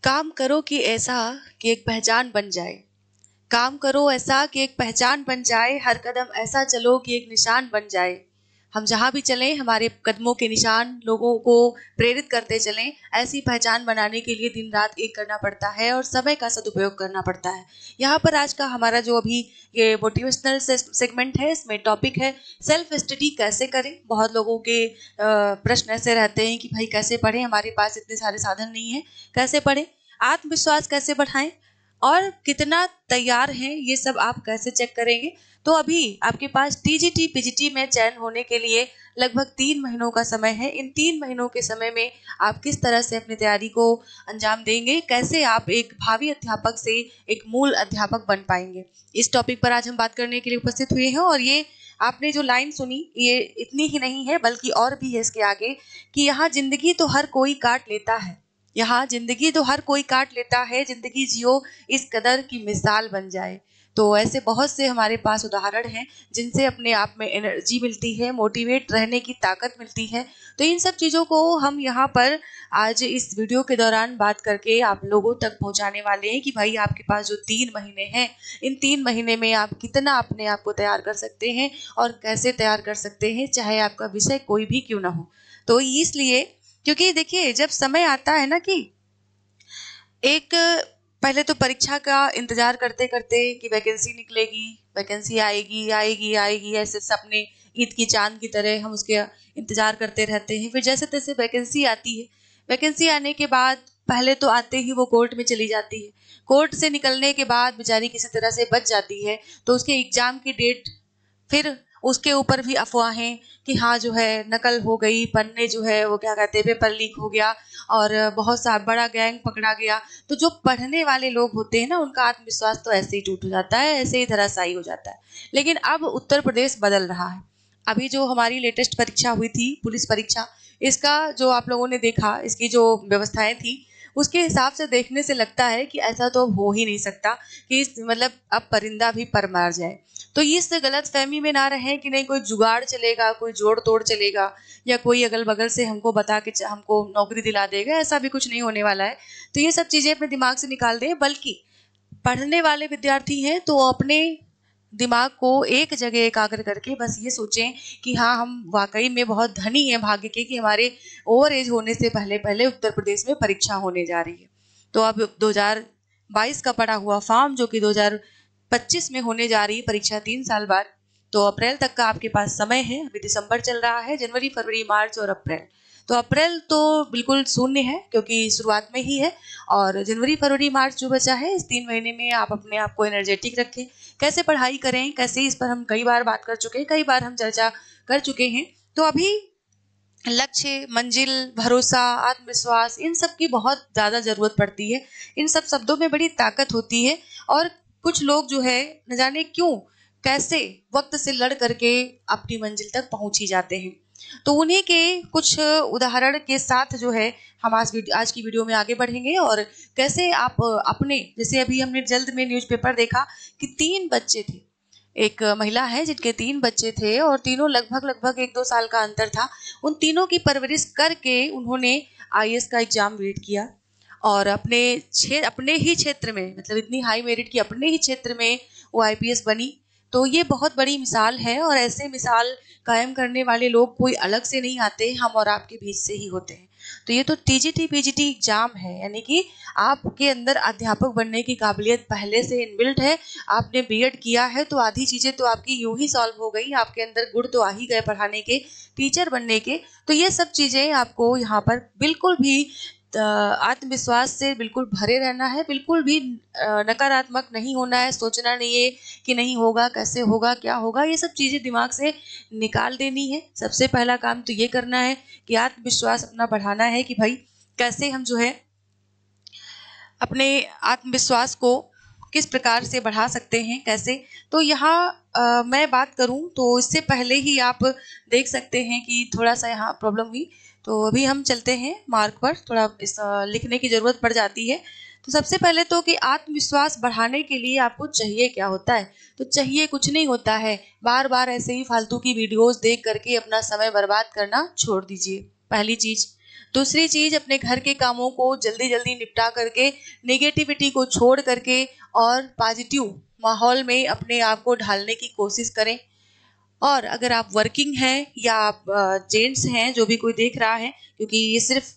काम करो कि ऐसा कि एक पहचान बन जाए। काम करो ऐसा कि एक पहचान बन जाए, हर कदम ऐसा चलो कि एक निशान बन जाए। हम जहाँ भी चलें हमारे कदमों के निशान लोगों को प्रेरित करते चलें। ऐसी पहचान बनाने के लिए दिन रात एक करना पड़ता है और समय का सदुपयोग करना पड़ता है। यहाँ पर आज का हमारा जो अभी ये मोटिवेशनल सेगमेंट है, इसमें टॉपिक है सेल्फ स्टडी कैसे करें। बहुत लोगों के प्रश्न ऐसे रहते हैं कि भाई कैसे पढ़ें, हमारे पास इतने सारे साधन नहीं है, कैसे पढ़ें, आत्मविश्वास कैसे बढ़ाएं और कितना तैयार हैं, ये सब आप कैसे चेक करेंगे। तो अभी आपके पास टीजीटी पीजीटी में चयन होने के लिए लगभग 3 महीनों का समय है। इन 3 महीनों के समय में आप किस तरह से अपनी तैयारी को अंजाम देंगे, कैसे आप एक भावी अध्यापक से एक मूल अध्यापक बन पाएंगे, इस टॉपिक पर आज हम बात करने के लिए उपस्थित हुए हैं। और ये आपने जो लाइन सुनी ये इतनी ही नहीं है बल्कि और भी है इसके आगे कि यहाँ जिंदगी तो हर कोई काट लेता है, यहाँ जिंदगी तो हर कोई काट लेता है, जिंदगी जियो इस कदर की मिसाल बन जाए। तो ऐसे बहुत से हमारे पास उदाहरण हैं जिनसे अपने आप में एनर्जी मिलती है, मोटिवेट रहने की ताकत मिलती है। तो इन सब चीज़ों को हम यहाँ पर आज इस वीडियो के दौरान बात करके आप लोगों तक पहुँचाने वाले हैं कि भाई आपके पास जो 3 महीने हैं, इन 3 महीने में आप कितना अपने आप को तैयार कर सकते हैं और कैसे तैयार कर सकते हैं, चाहे आपका विषय कोई भी क्यों ना हो। तो इसलिए क्योंकि देखिए जब समय आता है ना कि एक पहले तो परीक्षा का इंतजार करते करते कि वैकेंसी निकलेगी, वैकेंसी आएगी आएगी आएगी, ऐसे सपने ईद की चांद की तरह हम उसके इंतजार करते रहते हैं। फिर जैसे तैसे वैकेंसी आती है, वैकेंसी आने के बाद पहले तो आते ही वो कोर्ट में चली जाती है, कोर्ट से निकलने के बाद बेचारी किसी तरह से बच जाती है। तो उसके एग्जाम की डेट, फिर उसके ऊपर भी अफवाहें कि हाँ जो है नकल हो गई, पन्ने जो है वो क्या कहते हैं पेपर लीक हो गया और बहुत सा बड़ा गैंग पकड़ा गया। तो जो पढ़ने वाले लोग होते हैं ना उनका आत्मविश्वास तो ऐसे ही टूट जाता है, ऐसे ही धराशायी हो जाता है। लेकिन अब उत्तर प्रदेश बदल रहा है। अभी जो हमारी लेटेस्ट परीक्षा हुई थी पुलिस परीक्षा, इसका जो आप लोगों ने देखा, इसकी जो व्यवस्थाएं थी उसके हिसाब से देखने से लगता है कि ऐसा तो अब हो ही नहीं सकता कि मतलब अब परिंदा भी पर मार जाए। तो इस गलत फहमी में ना रहें कि नहीं कोई जुगाड़ चलेगा, कोई जोड़ तोड़ चलेगा या कोई अगल बगल से हमको बता के हमको नौकरी दिला देगा, ऐसा भी कुछ नहीं होने वाला है। तो ये सब चीजें अपने दिमाग से निकाल दें। बल्कि पढ़ने वाले विद्यार्थी हैं तो अपने दिमाग को एक जगह एकाग्र करके बस ये सोचें कि हाँ हम वाकई में बहुत धनी हैं भाग्य के कि हमारे ओवर एज होने से पहले पहले उत्तर प्रदेश में परीक्षा होने जा रही है। तो अब 2022 का पड़ा हुआ फॉर्म जो कि 2025 में होने जा रही है परीक्षा 3 साल बाद, तो अप्रैल तक का आपके पास समय है। अभी दिसंबर चल रहा है, जनवरी फरवरी मार्च और अप्रैल। तो अप्रैल तो बिल्कुल शून्य है क्योंकि शुरुआत में ही है, और जनवरी फरवरी मार्च जो बचा है इस 3 महीने में आप अपने आप को एनर्जेटिक रखें। कैसे पढ़ाई करें, कैसे, इस पर हम कई बार बात कर चुके हैं, कई बार हम चर्चा कर चुके हैं। तो अभी लक्ष्य, मंजिल, भरोसा, आत्मविश्वास, इन सब की बहुत ज़्यादा ज़रूरत पड़ती है। इन सब शब्दों में बड़ी ताकत होती है और कुछ लोग जो है न जाने क्यों कैसे वक्त से लड़ करके अपनी मंजिल तक पहुंच ही जाते हैं। तो उन्हीं के कुछ उदाहरण के साथ जो है हम आज की वीडियो में आगे बढ़ेंगे और कैसे आप अपने, जैसे अभी हमने जल्द में न्यूज़पेपर देखा कि 3 बच्चे थे, एक महिला है जिनके 3 बच्चे थे और तीनों लगभग लगभग 1-2 साल का अंतर था। उन तीनों की परवरिश करके उन्होंने आईएएस का एग्जाम वेट किया और अपने ही क्षेत्र में, मतलब इतनी हाई मेरिट की अपने ही क्षेत्र में वो आईपीएस बनी। तो ये बहुत बड़ी मिसाल है और ऐसे मिसाल कायम करने वाले लोग कोई अलग से नहीं आते, हम और आपके बीच से ही होते हैं। तो ये तो टीजीटी पीजीटी एग्जाम है, यानी कि आपके अंदर अध्यापक बनने की काबिलियत पहले से इनबिल्ट है। आपने बीएड किया है तो आधी चीजें तो आपकी यूं ही सॉल्व हो गई, आपके अंदर गुण तो आ ही गए पढ़ाने के, टीचर बनने के। तो ये सब चीजें आपको यहाँ पर बिल्कुल भी आत्मविश्वास से बिल्कुल भरे रहना है, बिल्कुल भी नकारात्मक नहीं होना है, सोचना नहीं है कि नहीं होगा, कैसे होगा, क्या होगा, ये सब चीज़ें दिमाग से निकाल देनी है। सबसे पहला काम तो ये करना है कि आत्मविश्वास अपना बढ़ाना है कि भाई कैसे हम जो है अपने आत्मविश्वास को किस प्रकार से बढ़ा सकते हैं, कैसे। तो यहाँ मैं बात करूँ तो इससे पहले ही आप देख सकते हैं कि थोड़ा सा यहाँ प्रॉब्लम हुई। तो अभी हम चलते हैं मार्क पर, थोड़ा इस लिखने की ज़रूरत पड़ जाती है। तो सबसे पहले तो कि आत्मविश्वास बढ़ाने के लिए आपको चाहिए क्या होता है। तो चाहिए कुछ नहीं होता है, बार बार ऐसे ही फालतू की वीडियोस देख करके अपना समय बर्बाद करना छोड़ दीजिए। पहली चीज़। दूसरी चीज़, अपने घर के कामों को जल्दी जल्दी निपटा करके नेगेटिविटी को छोड़ करके और पॉजिटिव माहौल में अपने आप को ढालने की कोशिश करें। और अगर आप वर्किंग हैं या आप जेंट्स हैं, जो भी कोई देख रहा है, क्योंकि ये सिर्फ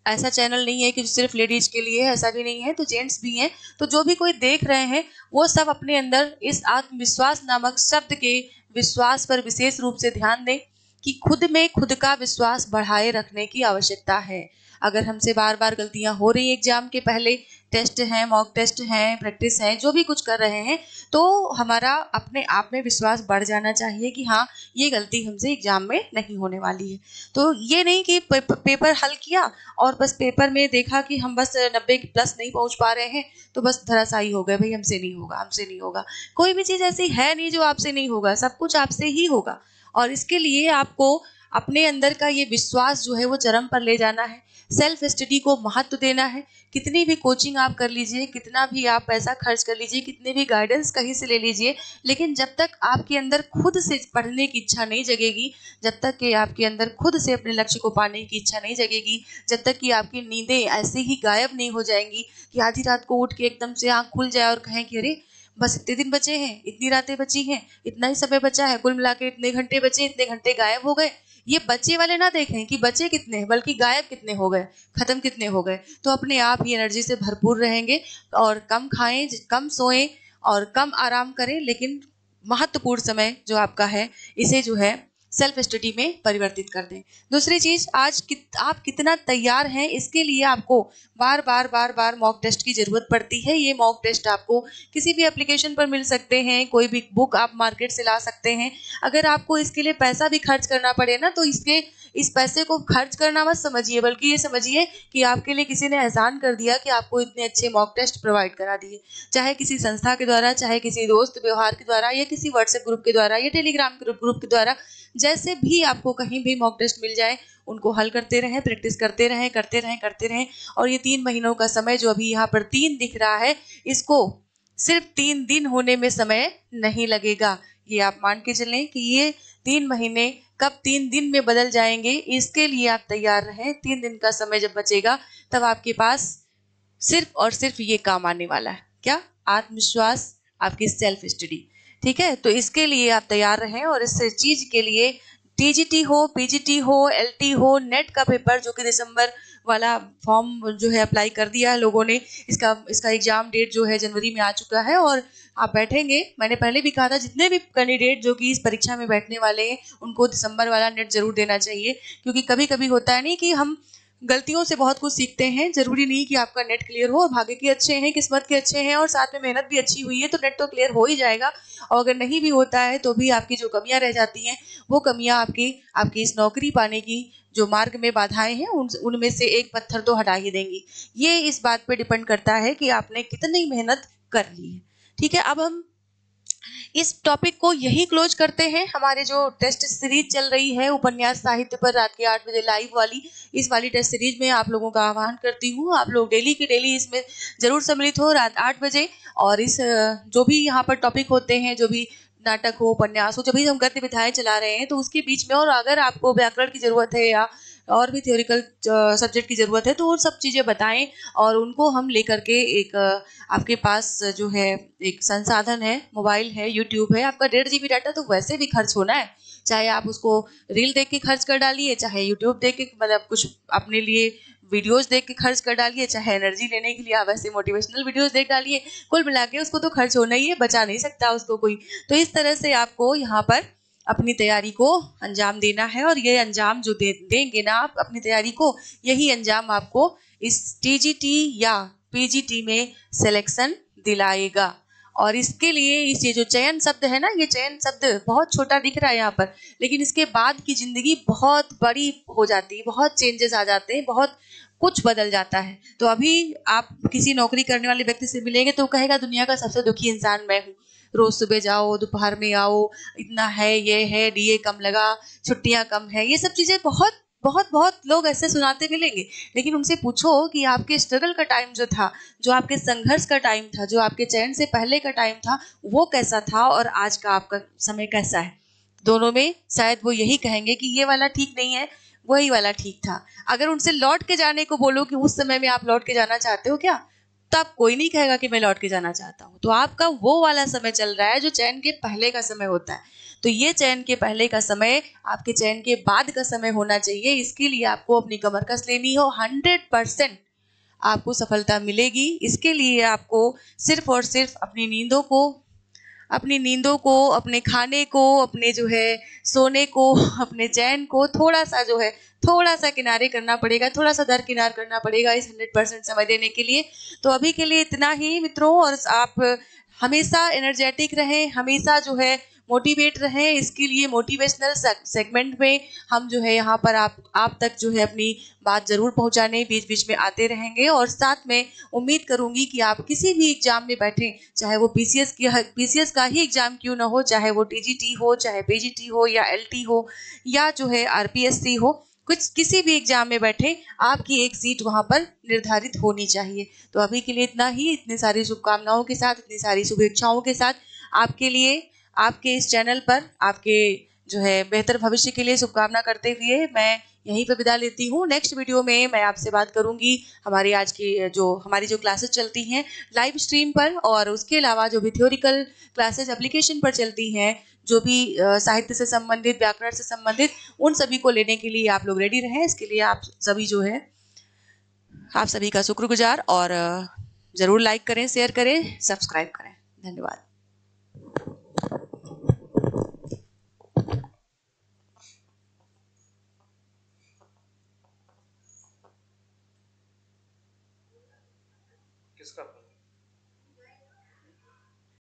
ऐसा चैनल नहीं है कि सिर्फ लेडीज के लिए है, ऐसा भी नहीं है, तो जेंट्स भी हैं, तो जो भी कोई देख रहे हैं वो सब अपने अंदर इस आत्मविश्वास नामक शब्द के विश्वास पर विशेष रूप से ध्यान दें कि खुद में खुद का विश्वास बढ़ाए रखने की आवश्यकता है। अगर हमसे बार बार गलतियां हो रही एग्जाम के पहले, टेस्ट हैं, मॉक टेस्ट हैं, प्रैक्टिस है, जो भी कुछ कर रहे हैं, तो हमारा अपने आप में विश्वास बढ़ जाना चाहिए कि हाँ, ये गलती हमसे एग्जाम में नहीं होने वाली है। तो ये नहीं कि पेपर हल किया और बस पेपर में देखा कि हम बस 90 प्लस नहीं पहुंच पा रहे हैं तो बस धराशायी हो गए, भाई हमसे नहीं होगा, हमसे नहीं होगा। कोई भी चीज़ ऐसी है नहीं जो आपसे नहीं होगा, सब कुछ आपसे ही होगा। और इसके लिए आपको अपने अंदर का ये विश्वास जो है वो चरम पर ले जाना है। सेल्फ स्टडी को महत्व देना है। कितनी भी कोचिंग आप कर लीजिए, कितना भी आप पैसा खर्च कर लीजिए, कितने भी गाइडेंस कहीं से ले लीजिए, लेकिन जब तक आपके अंदर खुद से पढ़ने की इच्छा नहीं जगेगी, जब तक कि आपके अंदर खुद से अपने लक्ष्य को पाने की इच्छा नहीं जगेगी, जब तक कि आपकी नींदें ऐसे ही गायब नहीं हो जाएंगी कि आधी रात को उठ के एकदम से आँख खुल जाए और कहें कि अरे बस इतने दिन बचे हैं, इतनी रातें बची हैं, इतना ही समय बचा है, कुल मिला के इतने घंटे बचे, इतने घंटे गायब हो गए। ये बचे वाले ना देखें कि बचे कितने हैं, बल्कि गायब कितने हो गए, खत्म कितने हो गए। तो अपने आप ही एनर्जी से भरपूर रहेंगे और कम खाएं, कम सोएं और कम आराम करें, लेकिन महत्वपूर्ण समय जो आपका है इसे जो है सेल्फ स्टडी में परिवर्तित कर दें। दूसरी चीज, आज आप कितना तैयार हैं, इसके लिए आपको बार बार मॉक टेस्ट की जरूरत पड़ती है। ये मॉक टेस्ट आपको किसी भी एप्लीकेशन पर मिल सकते हैं, कोई भी बुक आप मार्केट से ला सकते हैं। अगर आपको इसके लिए पैसा भी खर्च करना पड़े ना, तो इस पैसे को खर्च करना मत समझिए, बल्कि ये समझिए कि आपके लिए किसी ने एहसान कर दिया कि आपको इतने अच्छे मॉक टेस्ट प्रोवाइड करा दिए, चाहे किसी संस्था के द्वारा, चाहे किसी दोस्त व्यवहार के द्वारा, या किसी व्हाट्सएप ग्रुप के द्वारा, या टेलीग्राम ग्रुप के द्वारा। जैसे भी आपको कहीं भी मॉक टेस्ट मिल जाए, उनको हल करते रहें, प्रैक्टिस करते रहें। और ये 3 महीनों का समय जो अभी यहाँ पर 3 दिख रहा है, इसको सिर्फ 3 दिन होने में समय नहीं लगेगा। ये आप मान के चलें कि ये 3 महीने कब 3 दिन में बदल जाएंगे, इसके लिए आप तैयार रहें। 3 दिन का समय जब बचेगा, तब आपके पास सिर्फ और सिर्फ ये काम आने वाला है। क्या? आत्मविश्वास, आपकी सेल्फ स्टडी। ठीक है, तो इसके लिए आप तैयार रहें। और इस चीज के लिए टीजीटी हो, पीजीटी हो, एलटी हो, नेट का पेपर जो कि दिसंबर वाला फॉर्म जो है अप्लाई कर दिया है लोगों ने, इसका एग्जाम डेट जो है जनवरी में आ चुका है और आप बैठेंगे। मैंने पहले भी कहा था, जितने भी कैंडिडेट जो कि इस परीक्षा में बैठने वाले हैं, उनको दिसंबर वाला नेट जरूर देना चाहिए। क्योंकि कभी कभी होता है नहीं कि हम गलतियों से बहुत कुछ सीखते हैं। जरूरी नहीं कि आपका नेट क्लियर हो, और भाग्य के अच्छे हैं, किस्मत के अच्छे हैं और साथ में मेहनत भी अच्छी हुई है तो नेट तो क्लियर हो ही जाएगा। और अगर नहीं भी होता है तो भी आपकी जो कमियां रह जाती हैं, वो कमियां आपकी इस नौकरी पाने की जो मार्ग में बाधाएं हैं, उनमें से एक पत्थर तो हटा ही देंगी। ये इस बात पे डिपेंड करता है कि आपने कितनी मेहनत कर ली है। ठीक है, अब हम इस टॉपिक को यही क्लोज करते हैं। हमारे जो टेस्ट सीरीज चल रही है उपन्यास साहित्य पर, रात के 8 बजे लाइव वाली, इस वाली टेस्ट सीरीज में आप लोगों का आह्वान करती हूँ, आप लोग डेली की डेली इसमें जरूर सम्मिलित हो रात 8 बजे। और इस जो भी यहाँ पर टॉपिक होते हैं, जो भी नाटक हो, उपन्यास हो, जब भी हम गतिविधियां चला रहे हैं, तो उसके बीच में, और अगर आपको व्याकरण की जरूरत है या और भी थ्योरिकल सब्जेक्ट की ज़रूरत है, तो वो सब चीज़ें बताएं और उनको हम लेकर के एक आपके पास जो है एक संसाधन है, मोबाइल है, यूट्यूब है, आपका 1.5 GB डाटा तो वैसे भी खर्च होना है। चाहे आप उसको रील देख के खर्च कर डालिए, चाहे यूट्यूब देख के, मतलब कुछ अपने लिए वीडियोस देख के खर्च कर डालिए, चाहे एनर्जी लेने के लिए आप ऐसे मोटिवेशनल वीडियोस देख डालिए, कुल मिला के उसको तो खर्च होना ही है, बचा नहीं सकता उसको कोई। तो इस तरह से आपको यहाँ पर अपनी तैयारी को अंजाम देना है, और ये अंजाम जो देंगे ना आप अपनी तैयारी को, यही अंजाम आपको इस टीजीटी या पीजीटी में सिलेक्शन दिलाएगा। और इसके लिए ये जो चयन शब्द है ना, ये चयन शब्द बहुत छोटा दिख रहा है यहाँ पर, लेकिन इसके बाद की जिंदगी बहुत बड़ी हो जाती है, बहुत चेंजेस आ जाते हैं, बहुत कुछ बदल जाता है। तो अभी आप किसी नौकरी करने वाले व्यक्ति से मिलेंगे तो कहेगा दुनिया का सबसे दुखी इंसान मैं हूँ, रोज सुबह जाओ, दोपहर में आओ, इतना है, ये है, डीए कम लगा, छुट्टियां कम है, ये सब चीजें बहुत बहुत बहुत लोग ऐसे सुनाते मिलेंगे। लेकिन उनसे पूछो कि आपके स्ट्रगल का टाइम जो था, जो आपके संघर्ष का टाइम था, जो आपके चयन से पहले का टाइम था, वो कैसा था और आज का आपका समय कैसा है। दोनों में शायद वो यही कहेंगे कि ये वाला ठीक नहीं है, वही वाला ठीक था। अगर उनसे लौट के जाने को बोलो कि उस समय में आप लौट के जाना चाहते हो क्या, तब कोई नहीं कहेगा कि मैं लौट के जाना चाहता हूँ। तो आपका वो वाला समय चल रहा है जो चयन के पहले का समय होता है। तो ये चयन के पहले का समय आपके चयन के बाद का समय होना चाहिए। इसके लिए आपको अपनी कमर कस लेनी हो। 100% आपको सफलता मिलेगी। इसके लिए आपको सिर्फ और सिर्फ अपनी नींदों को, अपने खाने को, अपने जो है सोने को, अपने चैन को थोड़ा-सा जो है, थोड़ा-सा किनारे करना पड़ेगा, थोड़ा-सा दरकिनार करना पड़ेगा इस 100% समय देने के लिए। तो अभी के लिए इतना ही मित्रों, और आप हमेशा एनर्जेटिक रहें, हमेशा जो है मोटिवेट रहें। इसके लिए मोटिवेशनल सेगमेंट में हम जो है यहाँ पर आप तक जो है अपनी बात ज़रूर पहुँचाने बीच-बीच में आते रहेंगे। और साथ में उम्मीद करूँगी कि आप किसी भी एग्ज़ाम में बैठें, चाहे वो पीसीएस का ही एग्ज़ाम क्यों ना हो, चाहे वो टीजीटी हो, चाहे पीजीटी हो या एलटी हो या जो है आरपीएससी हो, कुछ किसी भी एग्ज़ाम में बैठे, आपकी एक सीट वहाँ पर निर्धारित होनी चाहिए। तो अभी के लिए इतना ही। इतनी सारी शुभकामनाओं के साथ, इतनी सारी शुभेच्छाओं के साथ आपके लिए, आपके इस चैनल पर आपके जो है बेहतर भविष्य के लिए शुभकामना करते हुए मैं यहीं पे विदा लेती हूँ। नेक्स्ट वीडियो में मैं आपसे बात करूंगी हमारी जो क्लासेस चलती हैं लाइव स्ट्रीम पर, और उसके अलावा जो भी थ्योरिकल क्लासेस एप्लीकेशन पर चलती हैं, जो भी साहित्य से संबंधित, व्याकरण से संबंधित, उन सभी को लेने के लिए आप लोग रेडी रहें। इसके लिए आप सभी का शुक्रगुजार, और ज़रूर लाइक करें, शेयर करें, सब्सक्राइब करें। धन्यवाद। किसका